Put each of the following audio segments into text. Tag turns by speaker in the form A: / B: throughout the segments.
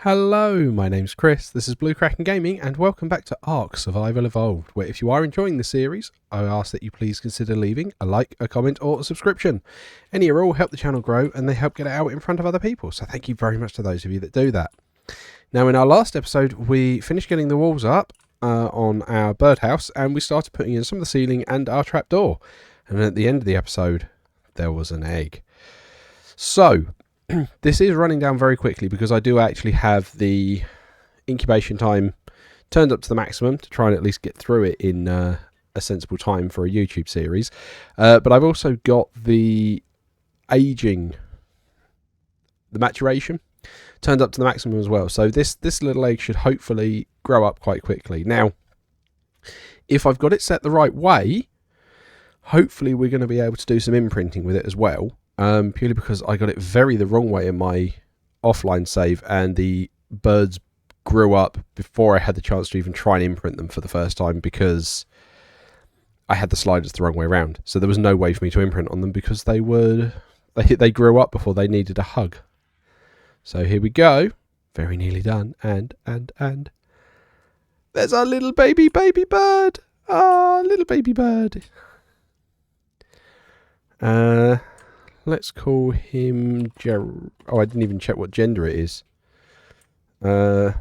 A: Hello, my name's Chris, this is Blue Kraken Gaming, and welcome back to Ark Survival Evolved, where if you are enjoying the series, I ask that you please consider leaving a like, a comment, or a subscription. Any or all help the channel grow, and they help get it out in front of other people, so thank you very much to those of you that do that. Now, in our last episode, we finished getting the walls up on our birdhouse, and we started putting in some of the ceiling and our trapdoor. And at the end of the episode, there was an egg. So this is running down very quickly because I do actually have the incubation time turned up to the maximum to try and at least get through it in a sensible time for a YouTube series. But I've also got the aging, the maturation turned up to the maximum as well. So this little egg should hopefully grow up quite quickly. Now, if I've got it set the right way, hopefully we're going to be able to do some imprinting with it as well. Purely because I got it the wrong way in my offline save, and the birds grew up before I had the chance to even try and imprint them for the first time because I had the sliders the wrong way around. So there was no way for me to imprint on them because they grew up before they needed a hug. So here we go, very nearly done, and there's our little baby bird. Ah, little baby bird. Let's call him Oh, I didn't even check what gender it is. Let's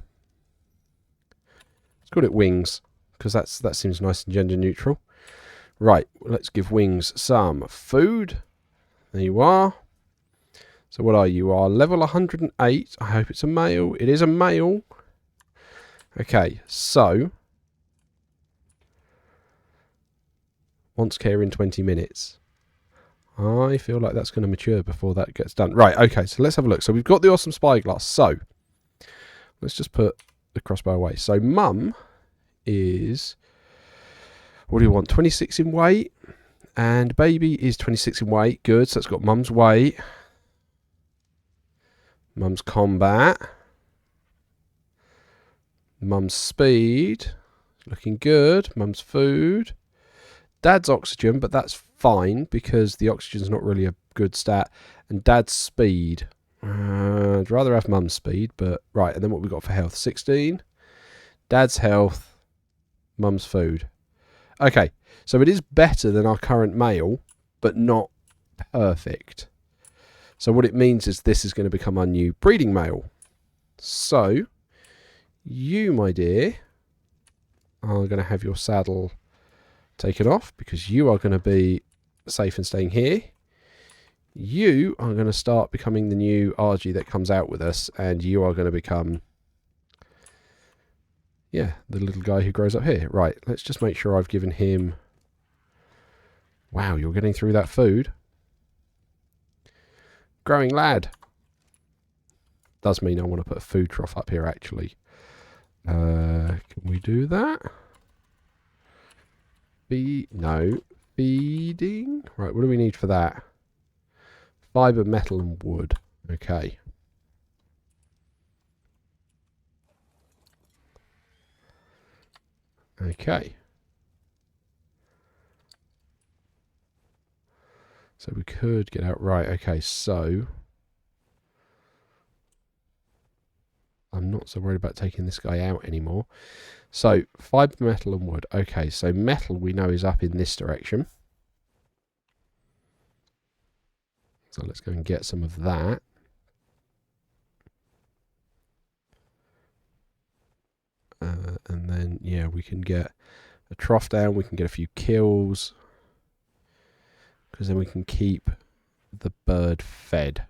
A: call it Wings, because that seems nice and gender neutral. Right, let's give Wings some food. There you are. So what are you? You are level 108. I hope it's a male. It is a male. Okay, so wants care in 20 minutes. I feel like that's going to mature before that gets done. Right, okay, so let's have a look. So we've got the awesome spyglass. So let's just put the crossbow away. So Mum is, what do you want, 26 in weight? And Baby is 26 in weight. Good, so it's got Mum's weight. Mum's combat. Mum's speed. Looking good. Mum's food. Dad's oxygen, but that's fine because the oxygen's not really a good stat. And Dad's speed. I'd rather have Mum's speed, but right. And then what we got for health? 16. Dad's health. Mum's food. Okay, so it is better than our current male, but not perfect. So what it means is this is going to become our new breeding male. So you, my dear, are going to have your saddle taken off because you are going to be safe and staying here. You are going to start becoming the new RG that comes out with us, and you are going to become, yeah, the little guy who grows up here. Right, let's just make sure I've given him, wow, you're getting through that food. Growing lad. Does mean I want to put a food trough up here actually. Can we do that? No. Feeding. Right, what do we need for that? Fibre, metal and wood. Okay. Okay. So we could get out. Right, okay, so I'm not so worried about taking this guy out anymore. So, fibre, metal and wood. Okay, so metal we know is up in this direction. So let's go and get some of that. And then, yeah, we can get a trough down. We can get a few kills. Because then we can keep the bird fed.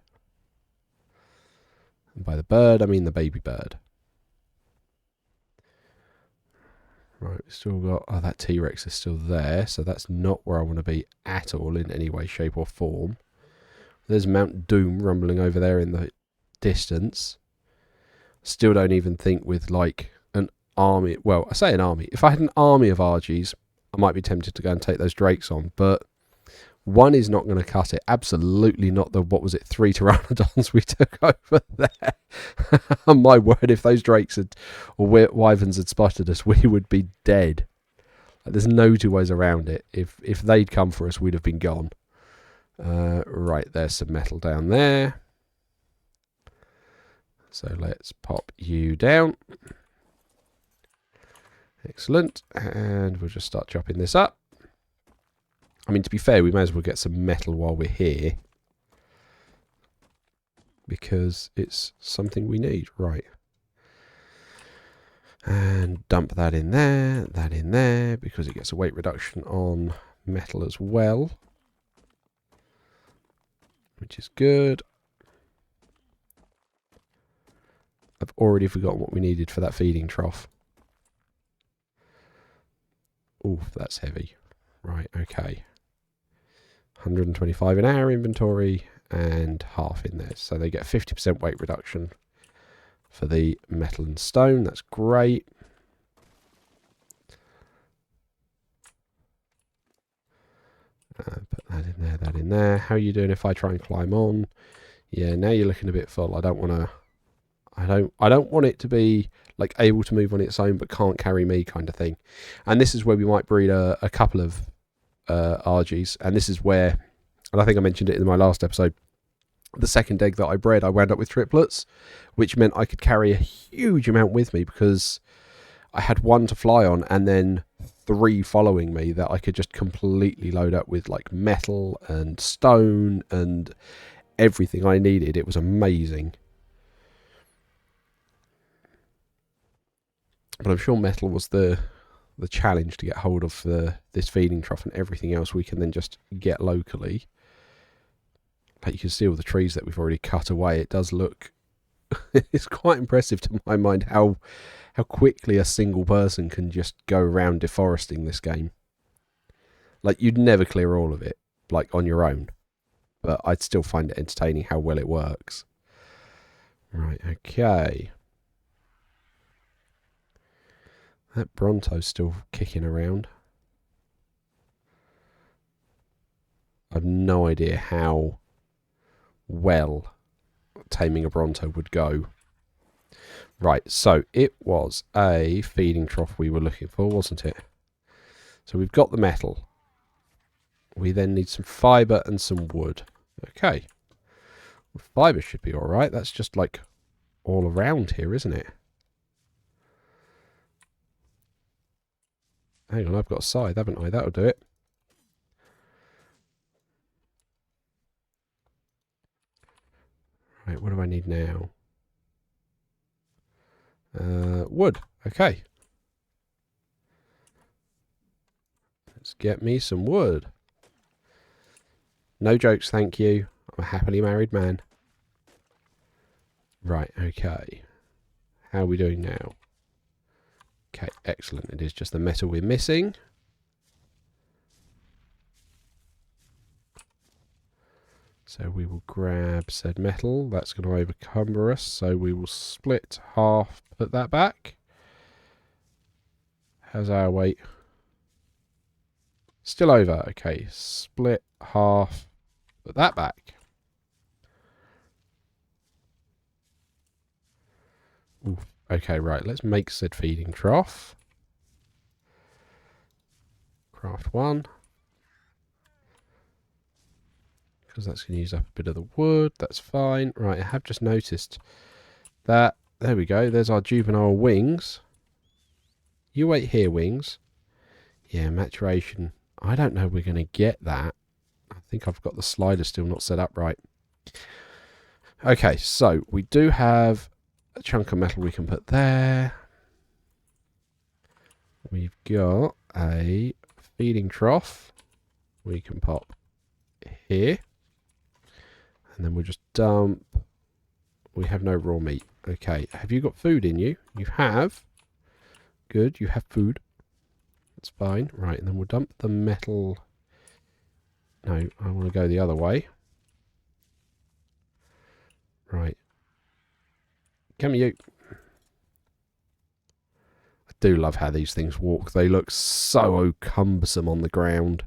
A: And by the bird, I mean the baby bird. Right, we've still got, oh, that T-Rex is still there, so that's not where I want to be at all in any way, shape or form. There's Mount Doom rumbling over there in the distance. Still don't even think with like an army, well, I say an army. If I had an army of RGs, I might be tempted to go and take those drakes on, but one is not going to cut it. Absolutely not the, what was it, 3 pteranodons we took over there. My word, if those drakes had, or wyverns had spotted us, we would be dead. Like, there's no two ways around it. If they'd come for us, we'd have been gone. Right, there's some metal down there. So let's pop you down. Excellent. And we'll just start chopping this up. I mean, to be fair, we may as well get some metal while we're here, because it's something we need. Right. And dump that in there, because it gets a weight reduction on metal as well, which is good. I've already forgotten what we needed for that feeding trough. Oof, that's heavy. Right, okay. 125 in our inventory and half in theirs. So they get 50% weight reduction for the metal and stone. That's great. Put that in there, that in there. How are you doing if I try and climb on? Yeah, now you're looking a bit full. I don't want to... I don't want it to be like able to move on its own but can't carry me kind of thing. And this is where we might breed a couple of RGs. And this is where, and I think I mentioned it in my last episode, the second egg that I bred, I wound up with triplets, which meant I could carry a huge amount with me, because I had one to fly on and then 3 following me that I could just completely load up with, like metal and stone and everything I needed. It was amazing. But I'm sure metal was the challenge to get hold of this feeding trough, and everything else we can then just get locally. Like, you can see all the trees that we've already cut away. It does look... it's quite impressive to my mind how quickly a single person can just go around deforesting this game. Like, you'd never clear all of it, like, on your own. But I'd still find it entertaining how well it works. Right, okay. That Bronto's still kicking around. I've no idea how well taming a Bronto would go. Right, so it was a feeding trough we were looking for, wasn't it? So we've got the metal. We then need some fibre and some wood. Okay. Well, fibre should be alright. That's just like all around here, isn't it? Hang on, I've got a scythe, haven't I? That'll do it. Right, what do I need now? Wood. Okay. Let's get me some wood. No jokes, thank you. I'm a happily married man. Right, okay. How are we doing now? Okay, excellent. It is just the metal we're missing. So we will grab said metal. That's going to overcumber us. So we will split half, put that back. How's our weight? Still over. Okay, split half, put that back. Ooh. Okay, right. Let's make said feeding trough. Craft 1. Because that's going to use up a bit of the wood. That's fine. Right, I have just noticed that. There we go. There's our juvenile wings. You wait here, wings. Yeah, maturation. I don't know we're going to get that. I think I've got the slider still not set up right. Okay, so we do have a chunk of metal we can put there. We've got a feeding trough we can pop here. And then we'll just dump. We have no raw meat. Okay, have you got food in you? You have. Good, you have food. That's fine. Right, and then we'll dump the metal. No, I want to go the other way. Right. Come you. I do love how these things walk. They look so cumbersome on the ground.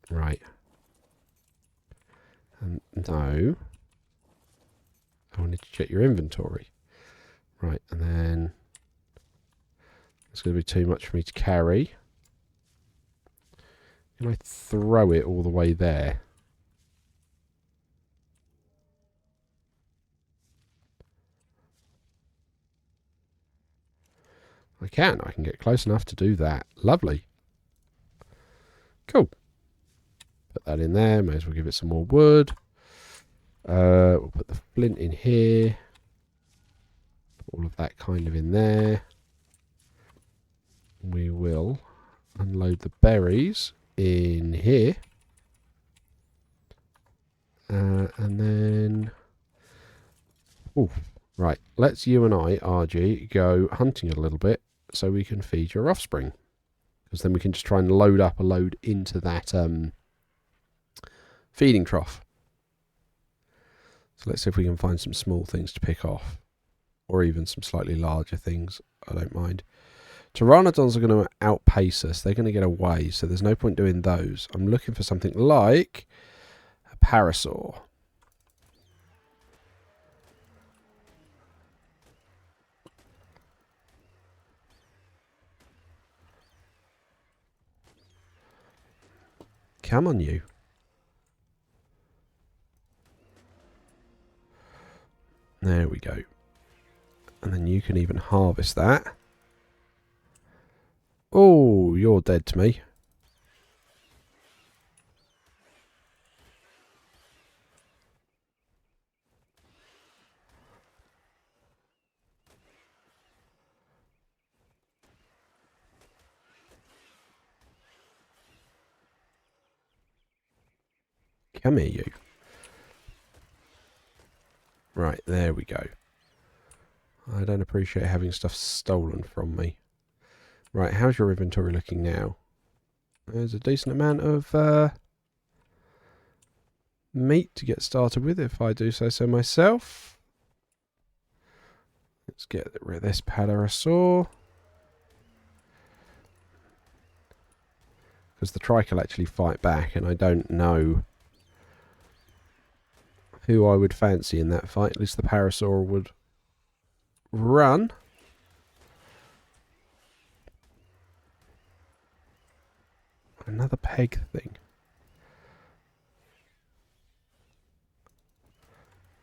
A: Right. And no. I wanted to check your inventory. Right, and then it's going to be too much for me to carry. Can I throw it all the way there? I can get close enough to do that. Lovely. Cool. Put that in there. May as well give it some more wood. We'll put the flint in here. Put all of that kind of in there. We will unload the berries in here. And then... Oh, right. Let's you and I, RG, go hunting a little bit so we can feed your offspring. Because then we can just try and load up a load into that feeding trough. So let's see if we can find some small things to pick off. Or even some slightly larger things. I don't mind. Pteranodons are going to outpace us. They're going to get away. So there's no point doing those. I'm looking for something like a parasaur. Come on, you. There we go. And then you can even harvest that. Oh, you're dead to me. Come here, you. Right, there we go. I don't appreciate having stuff stolen from me. Right, how's your inventory looking now? There's a decent amount of meat to get started with, if I do say so myself. Let's get rid of this parasaur. Because the trike will actually fight back, and I don't know who I would fancy in that fight. At least the parasaur would run. Another peg thing.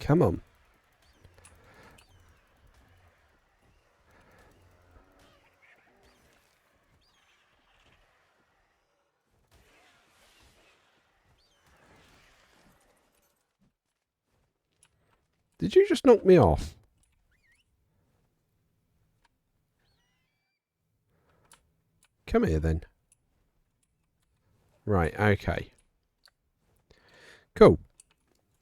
A: Come on. Did you just knock me off? Come here then. Right, okay. Cool.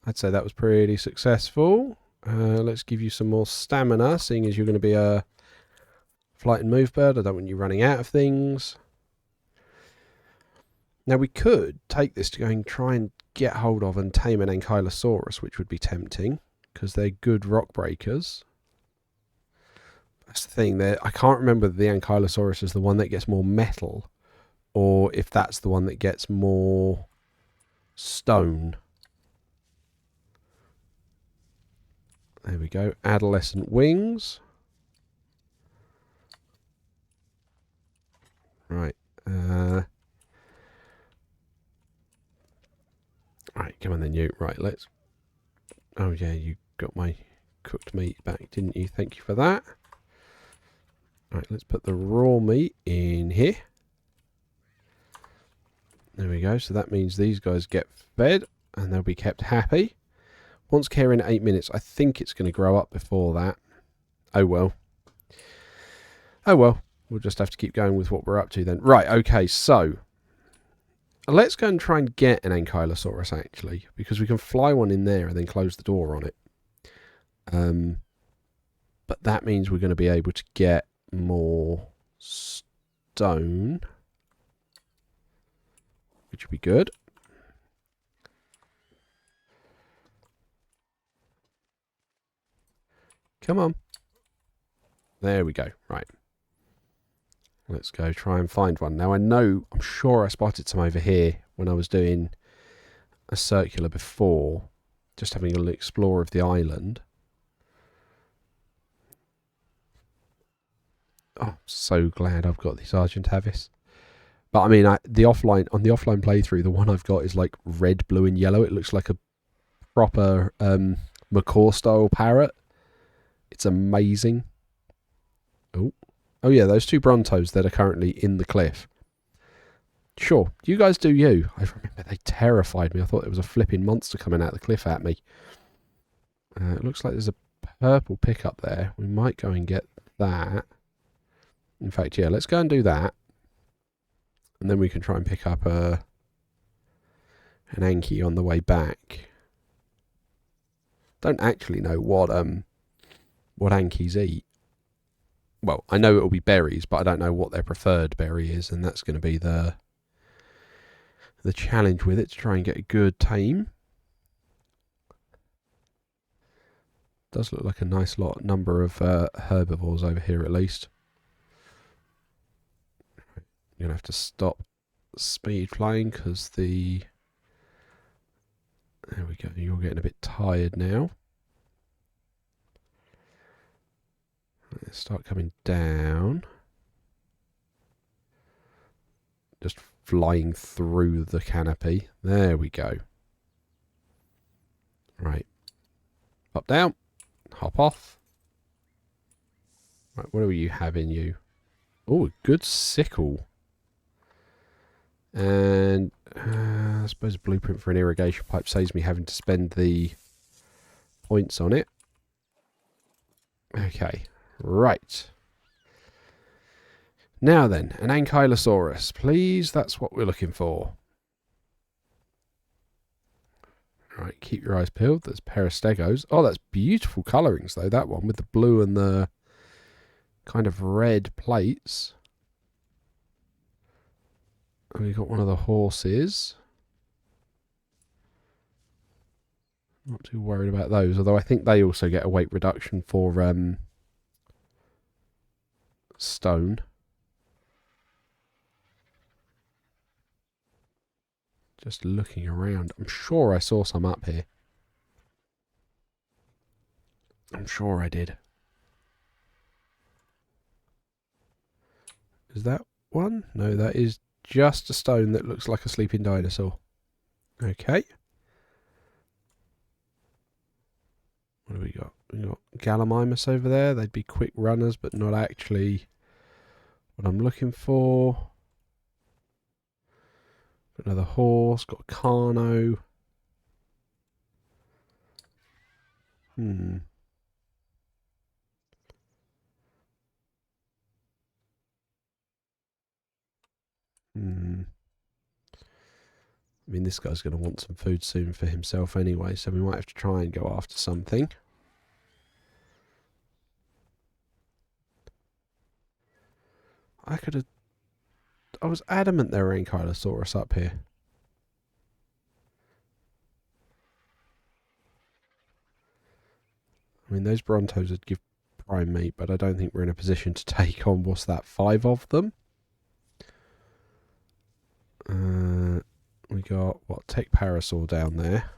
A: I'd say that was pretty successful. Let's give you some more stamina, seeing as you're going to be a flight and move bird. I don't want you running out of things. Now we could take this to go and try and get hold of and tame an Ankylosaurus, which would be tempting, because they're good rock breakers. That's the thing. I can't remember if the Ankylosaurus is the one that gets more metal, or if that's the one that gets more stone. There we go. Adolescent wings. Right. Right, come on then, you. Right, let's... Oh, yeah, you got my cooked meat back, didn't you? Thank you for that. Right, let's put the raw meat in here. There we go. So that means these guys get fed and they'll be kept happy. Once care in 8 minutes. I think it's going to grow up before that. Oh, well. Oh, well. We'll just have to keep going with what we're up to then. Right, okay, so... let's go and try and get an Ankylosaurus, actually, because we can fly one in there and then close the door on it. But that means we're going to be able to get more stone, which would be good. Come on. There we go. Right. Let's go try and find one. Now, I'm sure I spotted some over here when I was doing a circular before, just having a little explore of the island. Oh, so glad I've got the Sergeant Havis. But I mean, on the offline playthrough, the one I've got is like red, blue, and yellow. It looks like a proper macaw style parrot. It's amazing. Oh, Oh yeah, those two Brontos that are currently in the cliff. Sure, you guys do you. I remember they terrified me. I thought there was a flipping monster coming out of the cliff at me. It looks like there's a purple pickup there. We might go and get that. In fact, yeah, let's go and do that. And then we can try and pick up an Anki on the way back. Don't actually know what Ankis eat. Well, I know it'll be berries, but I don't know what their preferred berry is, and that's going to be the challenge with it, to try and get a good tame. Does look like a nice number of herbivores over here at least. You're going to have to stop speed flying because there we go, you're getting a bit tired now. Let's start coming down. Just flying through the canopy. There we go. Right. Up, down. Hop off. Right, what do you have in you? Oh, a good sickle. And I suppose a blueprint for an irrigation pipe saves me having to spend the points on it. Okay, right. Now then, an Ankylosaurus, please. That's what we're looking for. Right, keep your eyes peeled. There's Peristegos. Oh, that's beautiful colourings, though, that one, with the blue and the kind of red plates. And we got one of the horses. Not too worried about those, although I think they also get a weight reduction for stone. Just looking around. I'm sure I saw some up here. I'm sure I did. Is that one? No, that is just a stone that looks like a sleeping dinosaur. Okay. What do we got? We got Gallimimus over there. They'd be quick runners, but not actually what I'm looking for. Got another horse. Got a Carno. I mean, this guy's going to want some food soon for himself anyway, so we might have to try and go after something. I was adamant there were Ankylosaurus up here. I mean, those Brontos would give prime meat, but I don't think we're in a position to take on, what's that, 5 of them? We got, what, Tech Parasaur down there.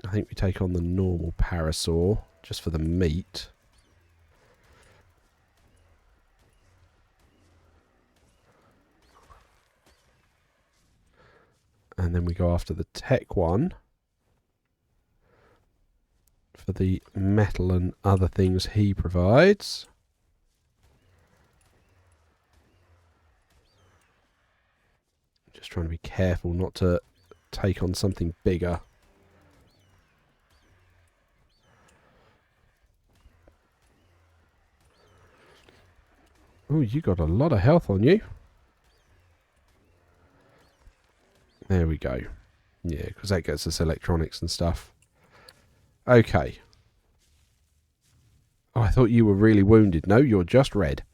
A: I think we take on the normal Parasaur, just for the meat. And then we go after the Tech one for the metal and other things he provides. Just trying to be careful not to take on something bigger. Oh, you got a lot of health on you. There we go. Yeah, because that gets us electronics and stuff. Okay. Oh, I thought you were really wounded. No, you're just red.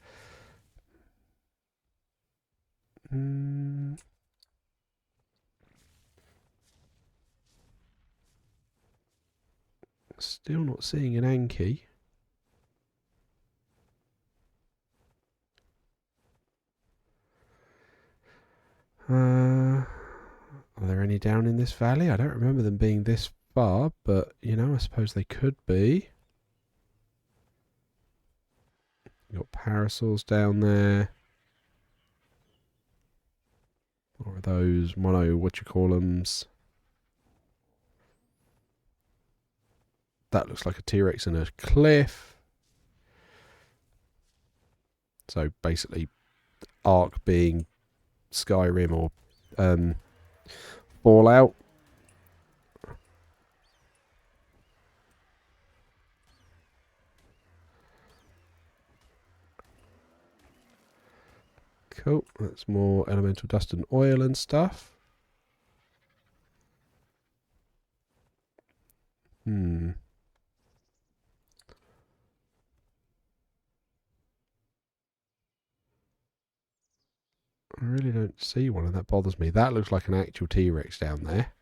A: Still not seeing an Anki. Are there any down in this valley? I don't remember them being this far, but, you know, I suppose they could be. You've got parasols down there. Or are those whatchamacallums? That looks like a T-Rex in a cliff. So basically, Ark being Skyrim or Fallout. Cool, that's more elemental dust and oil and stuff. I really don't see one, and that bothers me. That looks like an actual T-Rex down there.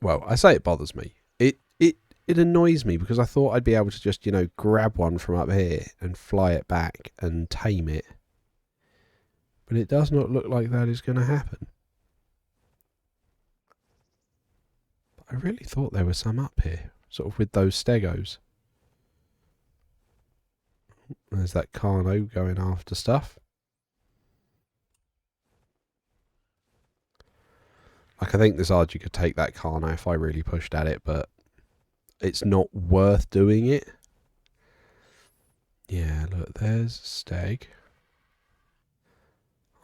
A: Well, I say it bothers me. It annoys me because I thought I'd be able to just, you know, grab one from up here and fly it back and tame it. But it does not look like that is going to happen. I really thought there were some up here, sort of with those stegos. There's that Carno going after stuff. Like, I think this Argy could take that Carno if I really pushed at it, but it's not worth doing it. Yeah, look, there's Steg.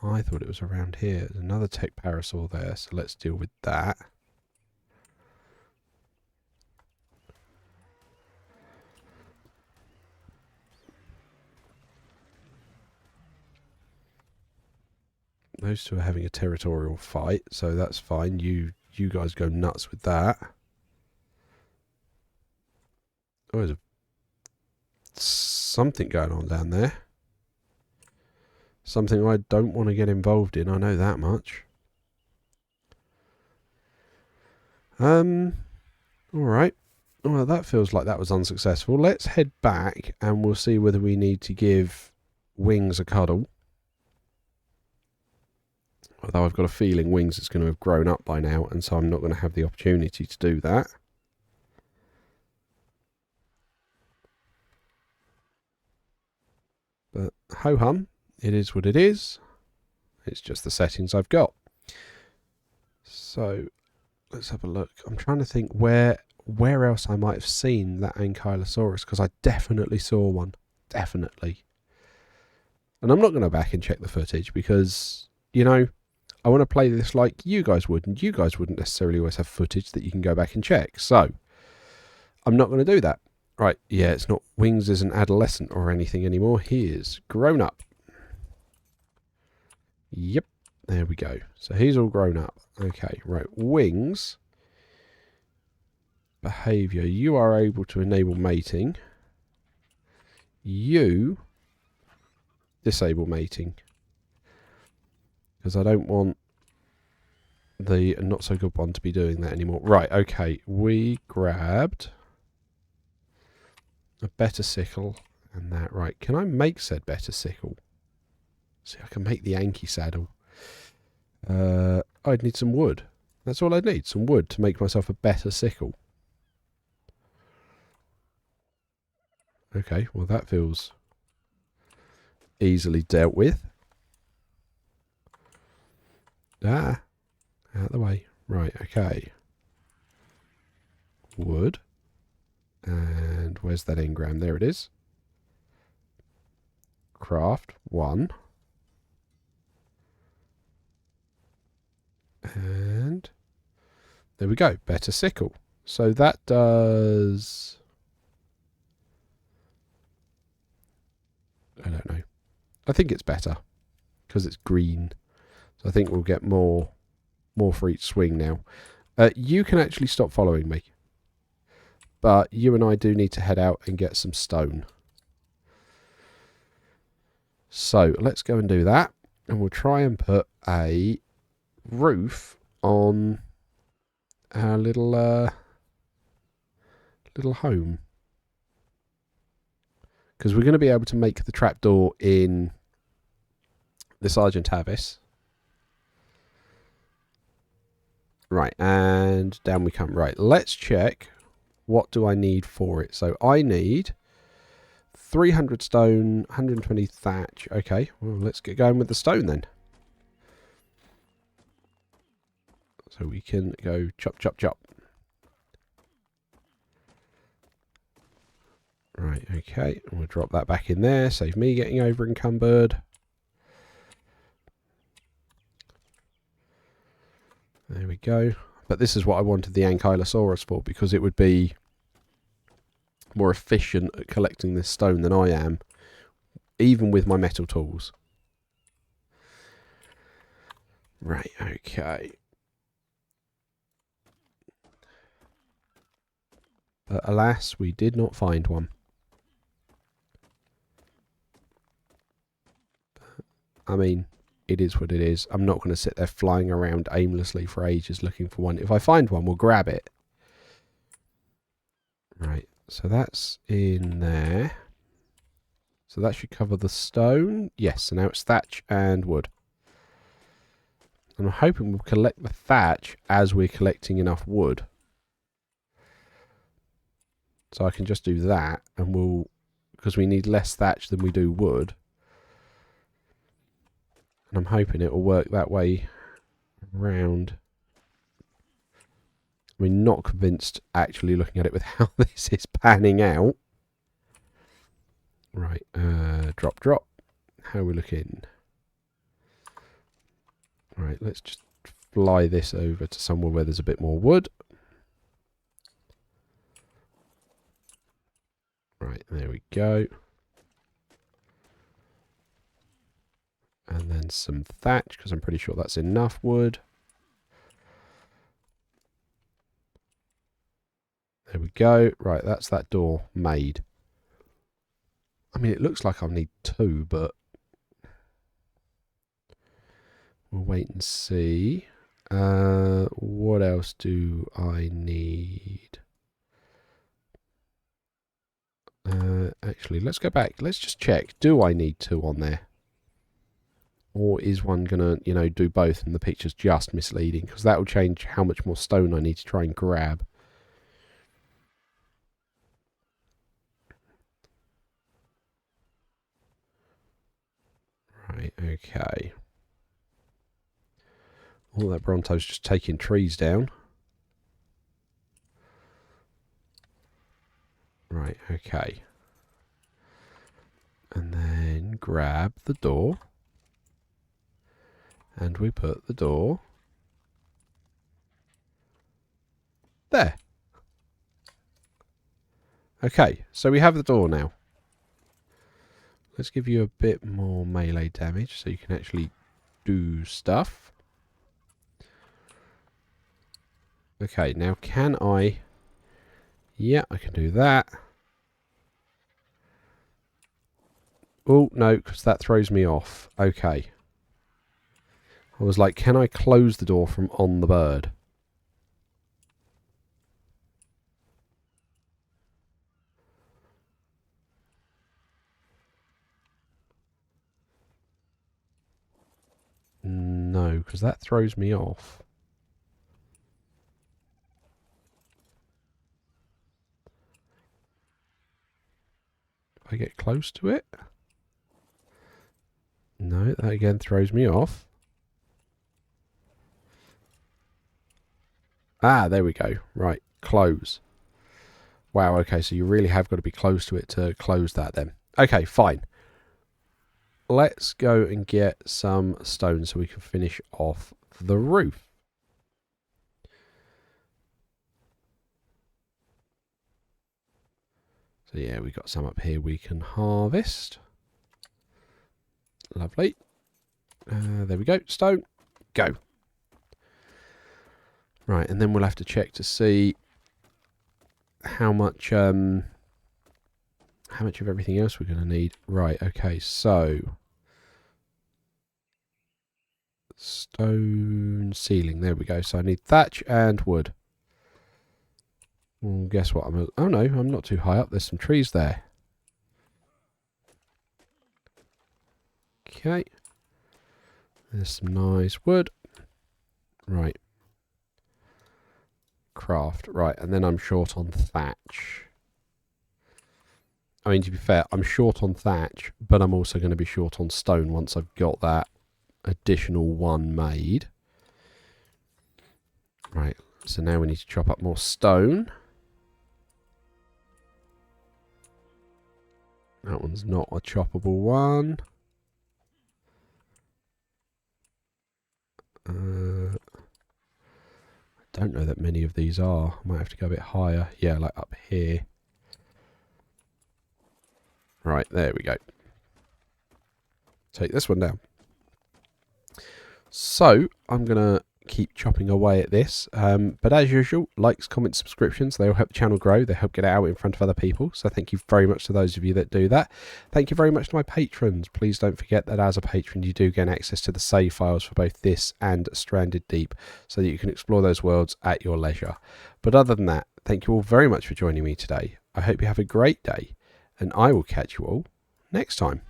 A: I thought it was around here. There's another tech parasaur there, so let's deal with that. Those two are having a territorial fight, so that's fine. You guys go nuts with that. Oh, there's something going on down there. Something I don't want to get involved in, I know that much. Alright. Well, that feels like that was unsuccessful. Let's head back and we'll see whether we need to give Wings a cuddle. Although I've got a feeling Wings is going to have grown up by now, and so I'm not going to have the opportunity to do that. But ho-hum, it is what it is. It's just the settings I've got. So, let's have a look. I'm trying to think where else I might have seen that Ankylosaurus, because I definitely saw one. Definitely. And I'm not going to back and check the footage because, you know, I want to play this like you guys would, and you guys wouldn't necessarily always have footage that you can go back and check. So, I'm not going to do that. Right, yeah, it's not Wings isn't adolescent or anything anymore. He is grown up. Yep, there we go. So he's all grown up. Okay, right, Wings. Behaviour. You are able to enable mating. You disable mating. Because I don't want the not so good one to be doing that anymore. Right, okay, we grabbed a better sickle and that. Right, can I make said better sickle? See, I can make the Anki saddle. I'd need some wood. That's all I'd need, some wood to make myself a better sickle. Okay, well that feels easily dealt with. Ah, out of the way. Right, okay. Wood. And where's that engram? There it is. Craft 1. And there we go. Better sickle. So that does... I don't know. I think it's better because it's green. So I think we'll get more for each swing now. You can actually stop following me. But you and I do need to head out and get some stone. So let's go and do that. And we'll try and put a roof on our little home. Because we're going to be able to make the trapdoor in this Argentavis. Right, and down we come. Right, let's check. What do I need for it? So I need 300 stone, 120 thatch. Okay, well, let's get going with the stone then. So we can go chop, chop, chop. Right, okay. We'll drop that back in there. Save me getting over encumbered. There we go. But this is what I wanted the Ankylosaurus for, because it would be more efficient at collecting this stone than I am, even with my metal tools. Right, okay. But alas, we did not find one. I mean, it is what it is. I'm not going to sit there flying around aimlessly for ages looking for one. If I find one, we'll grab it. Right, so that's in there. So that should cover the stone. Yes, so now it's thatch and wood. And I'm hoping we'll collect the thatch as we're collecting enough wood. So I can just do that, and we'll, because we need less thatch than we do wood. And I'm hoping it will work that way round. I mean, not convinced actually looking at it with how this is panning out. Right, drop, drop. How are we looking? Right, let's just fly this over to somewhere where there's a bit more wood. Right, there we go. And then some thatch, because I'm pretty sure that's enough wood. There we go. Right, that's that door made. I mean, it looks like I'll need 2, but we'll wait and see. What else do I need? Actually, let's go back. Let's just check. Do I need 2 on there? Or is one going to, do both and the picture's just misleading? Because that will change how much more stone I need to try and grab. Right, okay. All that Bronto's just taking trees down. Right, okay. And then grab the door. And we put the door there. Okay, so we have the door now. Let's give you a bit more melee damage so you can actually do stuff. Okay, now can I... Yeah, I can do that. Oh, no, because that throws me off. Okay. I was like, can I close the door from on the bird? No, because that throws me off. If I get close to it? No, that again throws me off. Ah, there we go. Right, close. Wow, okay, so you really have got to be close to it to close that then. Okay, fine. Let's go and get some stone so we can finish off the roof. So yeah, we've got some up here we can harvest. Lovely. There we go. Stone. Go. Right, and then we'll have to check to see how much of everything else we're going to need. Right, okay, so stone ceiling. There we go. So I need thatch and wood. Well, guess what? Oh no, I'm not too high up. There's some trees there. Okay. There's some nice wood. Right. Craft. Right, and then I'm short on thatch. I mean, to be fair, I'm short on thatch, but I'm also going to be short on stone once I've got that additional one made. Right, so now we need to chop up more stone. That one's not a choppable one. I don't know that many of these are. I might have to go a bit higher. Yeah, like up here. Right, there we go. Take this one down. So, I'm going to keep chopping away at this. But as usual, likes, comments, subscriptions, they will help the channel grow. They help get it out in front of other people. So thank you very much to those of you that do that. Thank you very much to my patrons. Please don't forget that as a patron, you do gain access to the save files for both this and Stranded Deep, so that you can explore those worlds at your leisure. But other than that, thank you all very much for joining me today. I hope you have a great day, and I will catch you all next time.